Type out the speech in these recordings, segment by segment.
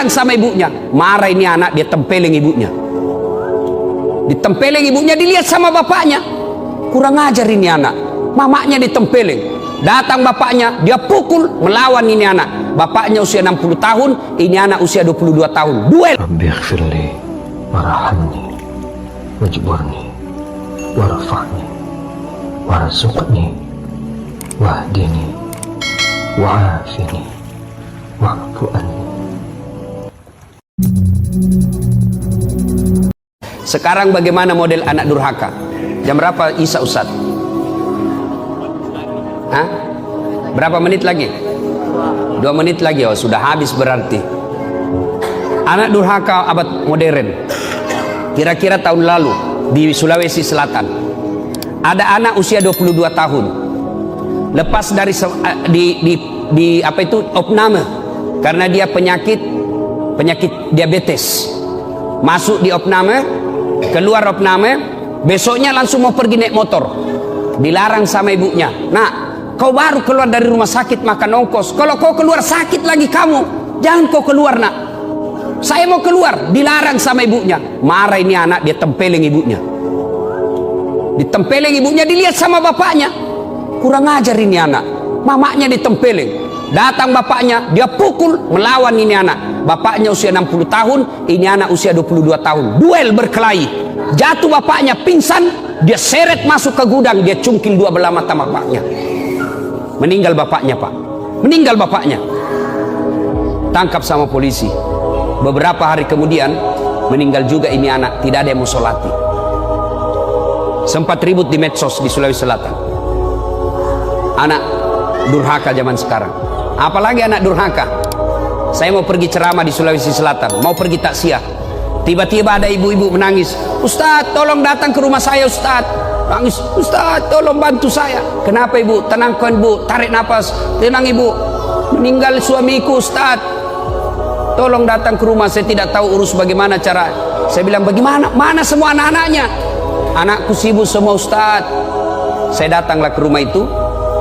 dilarang sama ibunya. Marah ini anak, dia tempeleng ibunya. Ditempeleng ibunya, dilihat sama bapaknya. Kurang ajar ini anak. Mamanya ditempeleng. Datang bapaknya, dia pukul, melawan ini anak. Bapaknya usia 60 tahun, ini anak usia 22 tahun. Duel. Rabbi ighfirli warhamni wajburni warfa'ni warzuqni wahdini wa'afini wa'fu anni. Sekarang bagaimana model anak durhaka? Jam berapa Isya Ustaz? Hah? Berapa menit lagi? 2 menit lagi. Oh, sudah habis berarti. Anak durhaka abad modern. Kira-kira tahun lalu di Sulawesi Selatan ada anak usia 22 tahun. Lepas dari apa itu opname karena dia penyakit diabetes. Masuk di opname, keluar opname, besoknya langsung mau pergi naik motor. Dilarang sama ibunya. Nah, kau baru keluar dari rumah sakit makan ongkos. Kalau kau keluar sakit lagi kamu, jangan kau keluar nak. Saya mau keluar, dilarang sama ibunya. Marah ini anak, dia tempeleng ibunya. Ditempeleng ibunya, dilihat sama bapaknya. Kurang ajar ini anak. Mamanya ditempeleng. Datang bapaknya, dia pukul, melawan ini anak. Bapaknya usia 60 tahun, ini anak usia 22 tahun. Duel berkelahi. Jatuh bapaknya, pingsan, dia seret masuk ke gudang, dia cungkil 2 belah mata bapaknya. Meninggal bapaknya, Pak. Meninggal bapaknya. Tangkap sama polisi. Beberapa hari kemudian meninggal juga ini anak, tidak ada yang mau sholati. Sempat ribut di medsos di Sulawesi Selatan. Anak durhaka zaman sekarang. Apalagi anak durhaka. Saya mau pergi ceramah di Sulawesi Selatan, mau pergi takziah. Tiba-tiba ada ibu-ibu menangis. Ustaz, tolong datang ke rumah saya, Ustaz. Nangis, Ustaz, tolong bantu saya. Kenapa ibu? Tenangkan bu, tarik nafas. Tenang ibu. Meninggal suamiku, Ustaz. Tolong datang ke rumah, saya tidak tahu urus bagaimana cara. Saya bilang, bagaimana? Mana semua anak-anaknya? Anakku sibuk semua, Ustaz. Saya datanglah ke rumah itu.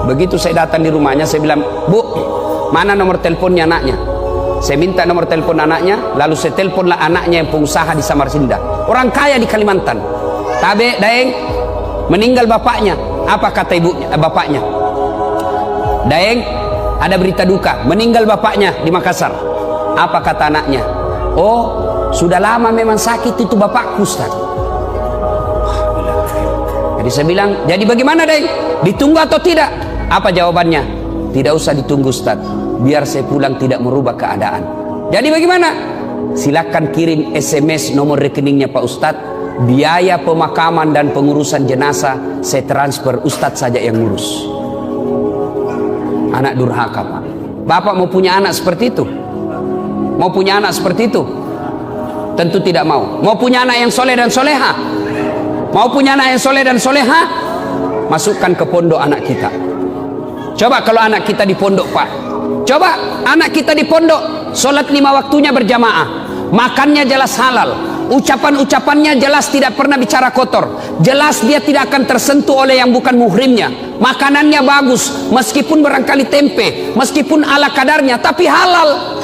Begitu saya datang di rumahnya, saya bilang, Bu, mana nomor teleponnya anaknya? Saya minta nomor telepon anaknya, lalu saya teleponlah anaknya yang pengusaha di Samarinda. Orang kaya di Kalimantan. Tabe, Daeng, meninggal bapaknya. Apa kata ibunya, bapaknya? Daeng, ada berita duka, meninggal bapaknya di Makassar. Apa kata anaknya? Oh, sudah lama memang sakit itu bapakku, Ustaz. Jadi saya bilang, jadi bagaimana Daeng? Ditunggu atau tidak? Apa jawabannya? Tidak usah ditunggu, Ustaz. Biar saya pulang tidak merubah keadaan. Jadi bagaimana? Silakan kirim SMS nomor rekeningnya Pak Ustaz. Biaya pemakaman dan pengurusan jenazah saya transfer, Ustaz saja yang ngurus. Anak durhaka, Pak. Bapak mau punya anak seperti itu? Mau punya anak seperti itu? Tentu tidak mau. Mau punya anak yang soleh dan soleha? Mau punya anak yang soleh dan soleha? Masukkan ke pondok anak kita. Coba kalau anak kita di pondok, Pak. Coba anak kita di pondok, sholat 5 waktunya berjamaah, makannya jelas halal, ucapan-ucapannya jelas tidak pernah bicara kotor, jelas dia tidak akan tersentuh oleh yang bukan muhrimnya, makanannya bagus, meskipun barangkali tempe, meskipun ala kadarnya, tapi halal.